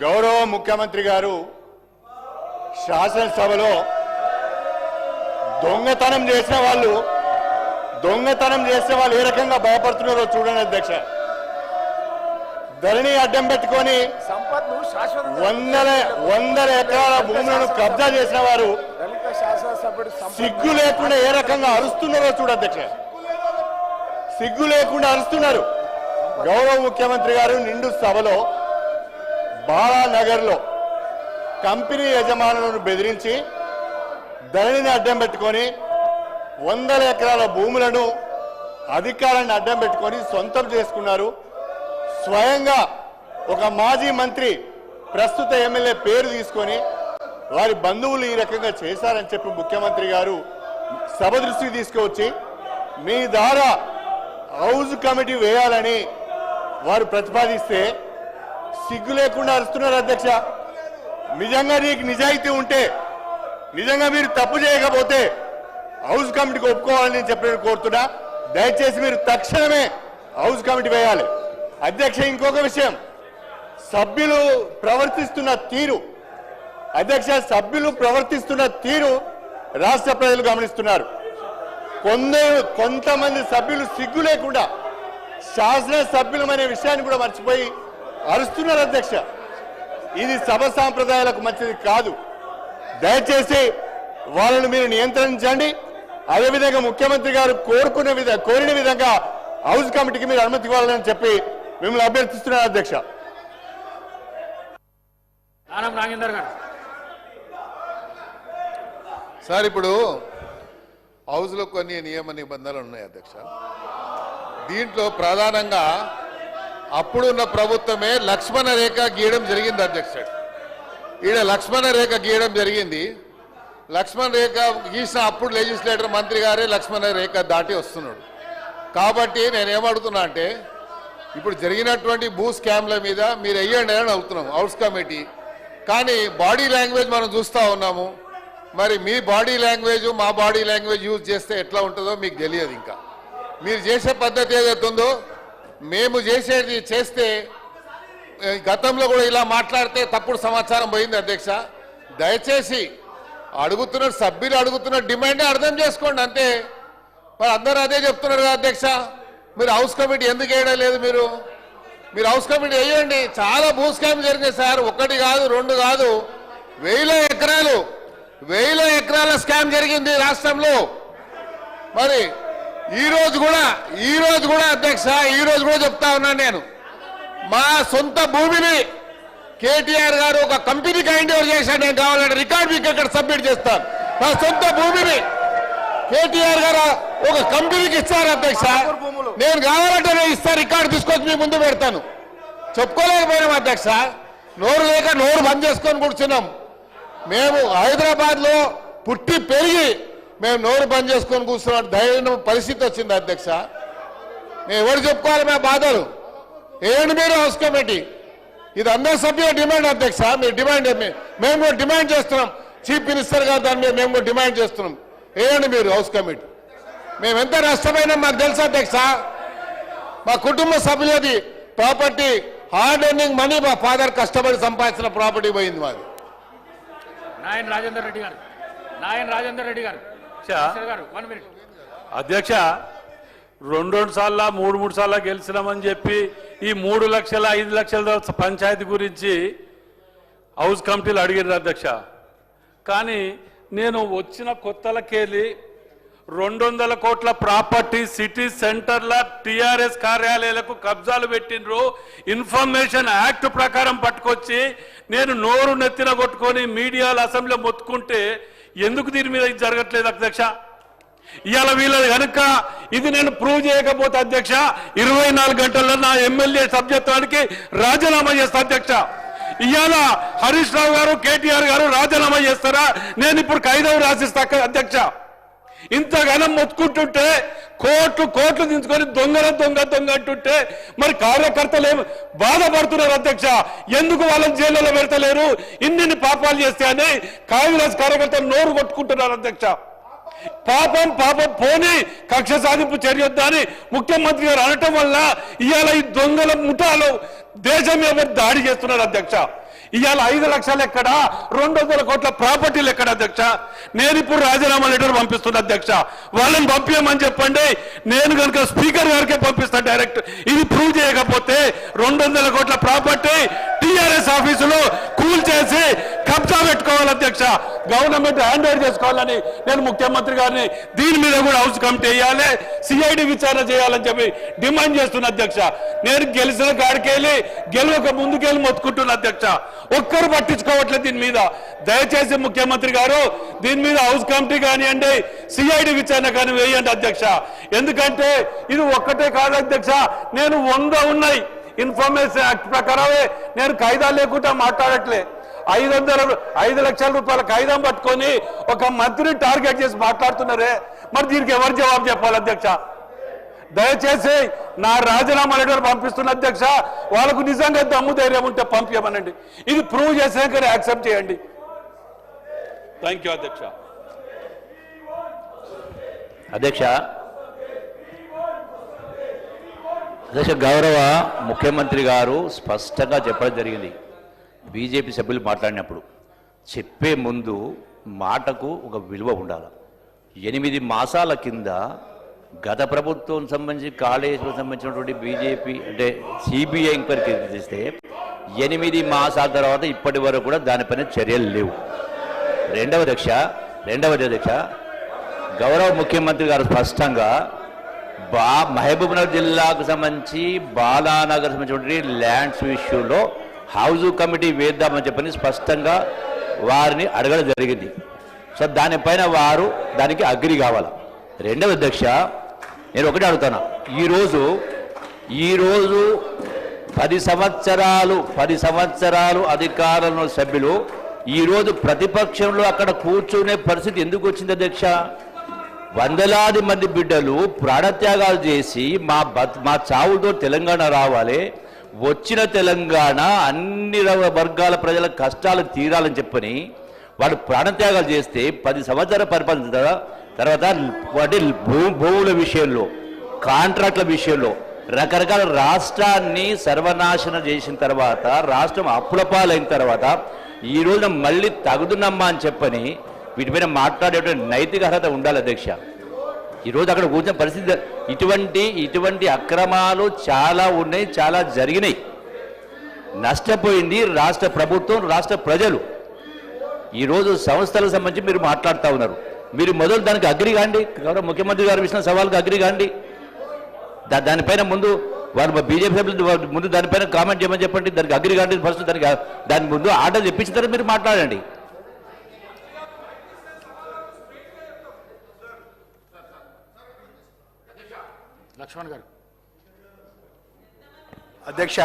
గౌరవ ముఖ్యమంత్రి గారు శాసనసభలో దొంగతనం చేసిన వాళ్ళు ఏ రకంగా భయపడుతున్నారో చూడండి అధ్యక్ష. ధరణి అడ్డం పెట్టుకొని వందల ఎకరాల భూములను కబ్జా చేసిన వారు సిగ్గు లేకుండా ఏ రకంగా అరుస్తున్నారో చూడ అధ్యక్ష. సిగ్గు లేకుండా అరుస్తున్నారు. గౌరవ ముఖ్యమంత్రి గారు నిండు సభలో బాలానగర్లో కంపెనీ యజమానులను బెదిరించి ధరణిని అడ్డం పెట్టుకొని వందల ఎకరాల భూములను అధికారాన్ని అడ్డం పెట్టుకొని సొంతం చేసుకున్నారు. స్వయంగా ఒక మాజీ మంత్రి ప్రస్తుత ఎమ్మెల్యే పేరు తీసుకొని వారి బంధువులు ఈ రకంగా చేశారని చెప్పి ముఖ్యమంత్రి గారు సభ దృష్టికి తీసుకువచ్చి మీ ద్వారా హౌస్ కమిటీ వేయాలని వారు ప్రతిపాదిస్తే సిగ్గు లేకుండా అరుస్తున్నారు అధ్యక్ష. నిజంగా నీకు నిజాయితీ ఉంటే, నిజంగా మీరు తప్పు చేయకపోతే హౌస్ కమిటీకి ఒప్పుకోవాలని చెప్పి కోరుతున్నా. దయచేసి మీరు తక్షణమే హౌస్ కమిటీ వేయాలి అధ్యక్ష. ఇంకొక విషయం, సభ్యులు ప్రవర్తిస్తున్న తీరు రాష్ట్ర ప్రజలు గమనిస్తున్నారు. కొంతమంది సభ్యులు సిగ్గు లేకుండా శాసన సభ్యులమనే విషయాన్ని కూడా మర్చిపోయి అరుస్తున్నారు అధ్యక్ష. ఇది సభ సాంప్రదాయాలకు మంచిది కాదు. దయచేసి వాళ్ళను మీరు నియంత్రించండి. అదేవిధంగా ముఖ్యమంత్రి గారు కోరిన విధంగా హౌస్ కమిటీకి మీరు అనుమతి ఇవ్వాలని చెప్పి మిమ్మల్ని అభ్యర్థిస్తున్నారు అధ్యక్ష. సార్, ఇప్పుడు హౌస్లో కొన్ని నియమ నిబంధనలు ఉన్నాయి అధ్యక్ష. దీంట్లో ప్రధానంగా అప్పుడున్న ప్రభుత్వమే లక్ష్మణ రేఖ గీయడం జరిగింది అధ్యక్ష. ఈడ లక్ష్మణ రేఖ గీయడం జరిగింది. లక్ష్మణ రేఖ గీసిన అప్పుడు లెజిస్లేటర్ మంత్రి గారే లక్ష్మణ రేఖ దాటి వస్తున్నాడు. కాబట్టి నేనేమడుగుతున్నా అంటే, ఇప్పుడు జరిగినటువంటి భూ స్కామ్ల మీద మీరు వెయ్యండి అని అడుగుతున్నాం హౌస్ కమిటీ. కానీ బాడీ లాంగ్వేజ్ మనం చూస్తూ ఉన్నాము. మరి మీ బాడీ లాంగ్వేజ్ మా బాడీ లాంగ్వేజ్ యూజ్ చేస్తే ఎట్లా ఉంటుందో మీకు తెలియదు. ఇంకా మీరు చేసే పద్ధతి ఏదైతే ఉందో, మేము చేస్తే గతంలో కూడా ఇలా మాట్లాడితే తప్పుడు సమాచారం పోయింది అధ్యక్ష. దయచేసి సభ్యులు అడుగుతున్న డిమాండ్ అర్థం చేసుకోండి అంతే. మరి అందరూ అదే చెప్తున్నారు కదా అధ్యక్ష. మీరు హౌస్ కమిటీ ఎందుకు వేయడం లేదు? మీరు హౌస్ కమిటీ వేయండి. చాలా భూ స్కామ్ జరిగినాయి సార్, 1 కాదు 2 కాదు, వేల ఎకరాల స్కామ్ జరిగింది రాష్ట్రంలో. మరి ఈ రోజు కూడా అధ్యక్ష, ఈ రోజు కూడా చెప్తా ఉన్నాను నేను, మా సొంత భూమిని కేటీఆర్ గారు ఒక కంపెనీకి హ్యాండ్ ఓవర్ చేశాడు. నేను కావాలంటే రికార్డ్ మీకు ఇక్కడ సబ్మిట్ చేస్తాను. మా సొంత భూమిని కేటీఆర్ గారు ఒక కంపెనీకి ఇస్తారు అధ్యక్ష. నేను కావాలంటే నేను ఇస్తాను, రికార్డు తీసుకొచ్చి మీ ముందు పెడతాను. చెప్పుకోలేకపోయినాం అధ్యక్ష. నోరు లేక నోరు బంద్ చేసుకొని కూర్చున్నాం. మేము హైదరాబాద్లో పుట్టి పెరిగి మేము నోరు బంద్ చేసుకొని కూర్చున్నాం ధైర్యం పరిస్థితి వచ్చింది అధ్యక్ష. మేము ఎవరు చెప్పుకోవాలి మా బాధలు? ఏంటి మీరు హౌస్ కమిటీ? ఇది అందరి సభ్యుల డిమాండ్ అధ్యక్ష. మీరు డిమాండ్, మేము కూడా డిమాండ్ చేస్తున్నాం. చీఫ్ మినిస్టర్ గారు దాని మీద మేము కూడా డిమాండ్ చేస్తున్నాం. ఏంటి మీరు హౌస్ కమిటీ? మేము ఎంత నష్టమైనా మాకు తెలుసు అధ్యక్ష. మా కుటుంబ సభ్యులది ప్రాపర్టీ, హార్డ్ ఎర్నింగ్ మనీ, మా ఫాదర్ కష్టపడి సంపాదించిన ప్రాపర్టీ పోయింది మాది. నాయన్ రాజేందర్ రెడ్డి గారు అధ్యక్ష, 2 సార్లు 3 సార్లు గెలిచినామని చెప్పి ఈ 3 లక్షల 5 లక్షల పంచాయతీ గురించి హౌస్ కమిటీలు అడిగారు అధ్యక్ష. కానీ నేను వచ్చిన కొత్తలకెళ్ళి 200 కోట్ల ప్రాపర్టీ సిటీ సెంటర్ల టిఆర్ఎస్ కార్యాలయాలకు కబ్జాలు పెట్టినరు. ఇన్ఫర్మేషన్ యాక్ట్ ప్రకారం పట్టుకొచ్చి నేను నోరు నెత్తిన కొట్టుకొని మీడియాలో అసెంబ్లీలో మొత్తుకుంటే ఎందుకు దీని మీద ఇది జరగట్లేదు అధ్యక్ష? ఇవాళ వీళ్ళది కనుక ఇది నేను ప్రూవ్ చేయకపోతే అధ్యక్ష 24 గంటల్లో నా ఎమ్మెల్యే సభ్యత్వానికి రాజీనామా చేస్తా అధ్యక్ష. ఇవాళ హరీష్ రావు గారు కేటీఆర్ గారు రాజీనామా చేస్తారా? నేను ఇప్పుడు ఖైదవు రాసిస్తా అధ్యక్ష. ఇంతగానం మొత్తుకుంటుంటే కోట్లు దించుకొని దొంగ అంటుంటే మరి కార్యకర్తలు ఏం బాధపడుతున్నారు అధ్యక్ష? ఎందుకు వాళ్ళని జైల్లో పెడతలేరు? ఇన్ని పాపాలు చేస్తే అని కాంగ్రెస్ కార్యకర్తలు నోరు కొట్టుకుంటున్నారు అధ్యక్ష. పాపం పోని కక్ష సాధింపు చర్యొద్దని ముఖ్యమంత్రి గారు అనటం వల్ల ఇవాళ ఈ దొంగల ముఠాలు దేశం మీద దాడి చేస్తున్నారు అధ్యక్ష. ఇవాళ 5 లక్షలు ఎక్కడ, 200 కోట్ల ప్రాపర్టీలు ఎక్కడ అధ్యక్ష? నేను ఇప్పుడు రాజీనామా లెటర్ పంపిస్తున్నా అధ్యక్ష. వాళ్ళని పంపించమని చెప్పండి, నేను కనుక స్పీకర్ గారికే పంపిస్తాను డైరెక్ట్. ఇది ప్రూవ్ చేయకపోతే 200 కోట్ల ప్రాపర్టీ టీఆర్ఎస్ ఆఫీసులో కూల్ చేసి కబ్జా పెట్టుకోవాలి అధ్యక్ష. గవర్నమెంట్ హ్యాండ్ ఓవర్ చేసుకోవాలని నేను ముఖ్యమంత్రి గారిని దీని మీద కూడా హౌస్ కమిటీ వేయాలి, సిఐడి విచారణ చేయాలని చెప్పి డిమాండ్ చేస్తున్నా అధ్యక్ష. నేను గెలిచిన కాడికెళ్ళి గెలవక ముందుకెళ్ళి మొత్తుకుంటున్నా అధ్యక్ష. ఒక్కరు పట్టించుకోవట్లేదు దీని మీద. దయచేసి ముఖ్యమంత్రి గారు దీని మీద హౌస్ కమిటీ కానివ్వండి, సిఐడి విచారణ కానీ వేయండి అధ్యక్ష. ఎందుకంటే ఇది ఒక్కటే కాదు అధ్యక్ష, నేను 100 ఉన్నాయి ఇన్ఫర్మేషన్ యాక్ట్ ప్రకారమే నేను కాయిదాలు లేకుండా మాట్లాడట్లే. 5 లక్షల రూపాయల కాయిదాం పట్టుకొని ఒక మంత్రిని టార్గెట్ చేసి మాట్లాడుతున్నారే, మరి దీనికి ఎవరు జవాబు చెప్పాలి అధ్యక్ష? దయచేసి నా రాజీనామా లెటర్ పంపిస్తున్న అధ్యక్ష. వాళ్ళకు నిజంగా దమ్ము ధైర్యం ఉంటే పంపించమనండి. ఇది ప్రూవ్ చేసాక యాక్సెప్ట్ చేయండి. థ్యాంక్ యూ అధ్యక్ష. అధ్యక్ష, గౌరవ ముఖ్యమంత్రి గారు స్పష్టంగా చెప్పడం జరిగింది. బీజేపీ సభ్యులు మాట్లాడినప్పుడు చెప్పే ముందు మాటకు ఒక విలువ ఉండాలి. 8 మాసాల కింద గత ప్రభుత్వం సంబంధించి కాళేశ్వరం సంబంధించినటువంటి బీజేపీ అంటే సిబిఐ ఎంక్వైరీ చేస్తే 8 మాసాల తర్వాత ఇప్పటి వరకు కూడా దానిపైన చర్యలు లేవు. రెండవది అధ్యక్ష, గౌరవ ముఖ్యమంత్రి గారు స్పష్టంగా మహబూబ్నగర్ జిల్లాకు సంబంధించి బాలానగర్ సంబంధించినటువంటి ల్యాండ్స్ ఇష్యూలో హౌస్ కమిటీ వేద్దామని చెప్పని స్పష్టంగా వారిని అడగడం జరిగింది. సో దానిపైన వారు దానికి అగ్రి కావాలి. రెండవ అధ్యక్ష, నేను ఒకటి అడుగుతాను. ఈరోజు 10 సంవత్సరాలు అధికారంలో సభ్యులు ఈరోజు ప్రతిపక్షంలో అక్కడ కూర్చునే పరిస్థితి ఎందుకు వచ్చింది అధ్యక్ష? వందలాది మంది బిడ్డలు ప్రాణత్యాగాలు చేసి మా చావులతో తెలంగాణ రావాలి, వచ్చిన తెలంగాణ అన్ని వర్గాల ప్రజల కష్టాలు తీరాలని చెప్పని వాడు ప్రాణత్యాగాలు చేస్తే 10 సంవత్సరాల పరిపాలన తర్వాత వాటి భూముల విషయంలో, కాంట్రాక్ట్ల విషయంలో రకరకాల రాష్ట్రాన్ని సర్వనాశనం చేసిన తర్వాత, రాష్ట్రం అప్పులపాలైన తర్వాత ఈ రోజున మళ్ళీ తగుదునమ్మా అని చెప్పని వీటిపైన మాట్లాడేటువంటి నైతిక అర్హత ఉండాలి అధ్యక్ష. ఈరోజు అక్కడ కూర్చున్న పరిస్థితి ఇటువంటి అక్రమాలు చాలా ఉన్నాయి, చాలా జరిగినాయి. నష్టపోయింది రాష్ట్ర ప్రభుత్వం, రాష్ట్ర ప్రజలు. ఈరోజు సంస్థలకు సంబంధించి మీరు మాట్లాడుతూ ఉన్నారు. మీరు మొదలు దానికి అగ్రి కాండి. గౌరవ ముఖ్యమంత్రి గారు ఇచ్చిన సవాల్కి అగ్రి కాండి. దానిపైన ముందు వారు బీజేపీ సభ్యులు ముందు దానిపైన కామెంట్ చేయమని చెప్పండి. దానికి అగ్రి కాండి ఫస్ట్. దాని ముందు ఆర్డర్ తెప్పించిన తర్వాత మీరు మాట్లాడండి. లక్ష్మణ్ గారు. అధ్యక్ష,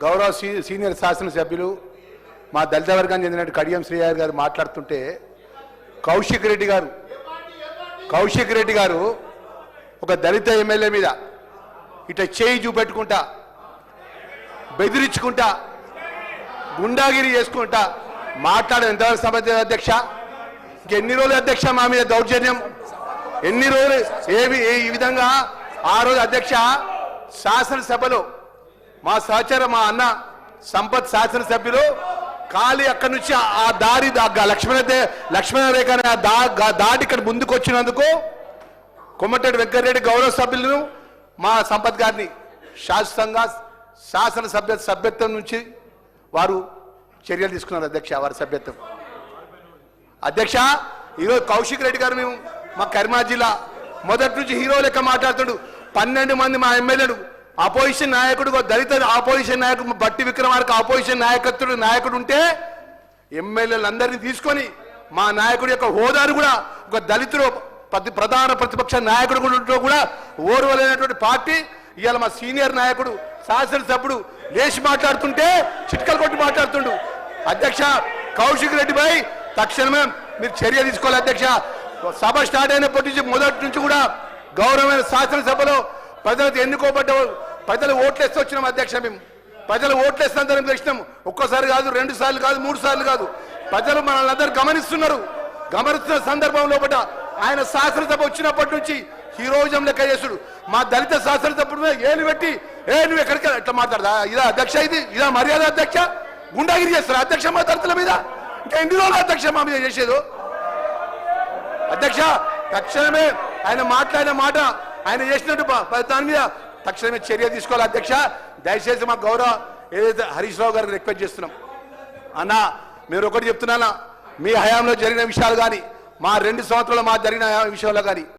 గౌరవ సీనియర్ శాసనసభ్యులు మా దళిత వర్గానికి చెందిన కడియం శ్రీహరి గారు మాట్లాడుతుంటే కౌశిక్ రెడ్డి గారు ఒక దళిత ఎమ్మెల్యే మీద ఇట్లా చేయి చూపెట్టుకుంటా, బెదిరించుకుంటా, గుండాగిరి చేసుకుంటా మాట్లాడడం ఎంతవరకు సమర్థ అధ్యక్ష? ఇంకెన్ని రోజులు అధ్యక్ష మా మీద దౌర్జన్యం? ఎన్ని రోజులు ఈ విధంగా? ఆ రోజు అధ్యక్ష శాసనసభలో మా సహచర మా అన్న సంపత్ శాసనసభ్యులు ఖాళీ అక్కడి నుంచి ఆ దారి లక్ష్మణ రేఖ దాటి ఇక్కడ ముందుకు వచ్చినందుకు కొమ్మటిరెడ్డి వెంకటరెడ్డి గౌరవ సభ్యులను మా సంపత్ గారిని శాశ్వతంగా సభ్యత్వం నుంచి వారు చర్యలు తీసుకున్నారు అధ్యక్ష. వారి సభ్యత్వం అధ్యక్ష. ఈరోజు కౌశిక్ రెడ్డి గారు మేము మా కరీంనగర్ జిల్లా మొదటి నుంచి హీరో లెక్క మాట్లాడుతాడు. 12 మంది మా ఎమ్మెల్యేలు అపోజిషన్ నాయకుడు, దళిత అపోజిషన్ నాయకుడు బట్టి విక్రమార్క అపోజిషన్ నాయకుడు ఉంటే ఎమ్మెల్యేలందరినీ తీసుకొని మా నాయకుడి యొక్క హోదాను కూడా ఒక దళితుడు ప్రధాన ప్రతిపక్ష నాయకుడు కూడా ఓర్వలేనటువంటి పార్టీ ఇవాళ మా సీనియర్ నాయకుడు శాసనసభ్యుడు లేచి మాట్లాడుతుంటే చిట్కలు కొట్టి మాట్లాడుతుండు. అధ్యక్ష, కౌశిక్ రెడ్డిపై తక్షణమే మీరు చర్య తీసుకోవాలి అధ్యక్ష. సభ స్టార్ట్ అయినప్పటి నుంచి మొదటి నుంచి కూడా గౌరవమైన శాసనసభలో ప్రజలకు ఎన్నుకోబడ్డ ప్రజలు ఓట్లేస్తూ వచ్చినాం అధ్యక్ష. మేము ప్రజలు ఓట్లేస్తాం గెలిచినాం. ఒక్కసారి కాదు, 2 సార్లు కాదు, 3 సార్లు కాదు. ప్రజలు మనల్ని అందరూ గమనిస్తున్న సందర్భంలో ఆయన శాసనసభ వచ్చినప్పటి నుంచి హీరోయిజం లెక్క చేసుడు. మా దళిత శాసనసభ్యుడు ఏలు పెట్టి నువ్వు ఎక్కడికి ఎట్లా మాట్లాడదా? ఇదా అధ్యక్ష? ఇదా మర్యాద అధ్యక్ష? గుండాగిరి చేస్తారా అధ్యక్ష మా తరతుల మీద? ఇంకా ఎన్ని రోజులు అధ్యక్ష మా మీద చేసేది? అధ్యక్ష తక్షణమే ఆయన మాట్లాడిన మాట ఆయన చేసినట్టు దాని మీద తక్షణమే చర్య తీసుకోవాలి అధ్యక్ష. దయచేసి మా గౌరవ ఏదైతే హరీష్ రావు గారికి రిక్వెస్ట్ చేస్తున్నాం, అన్న మీరు ఒకటి చెప్తున్నానా, మీ హయాంలో జరిగిన విషయాలు కానీ మా 2 సంవత్సరాలు మా జరిగిన విషయాలు కానీ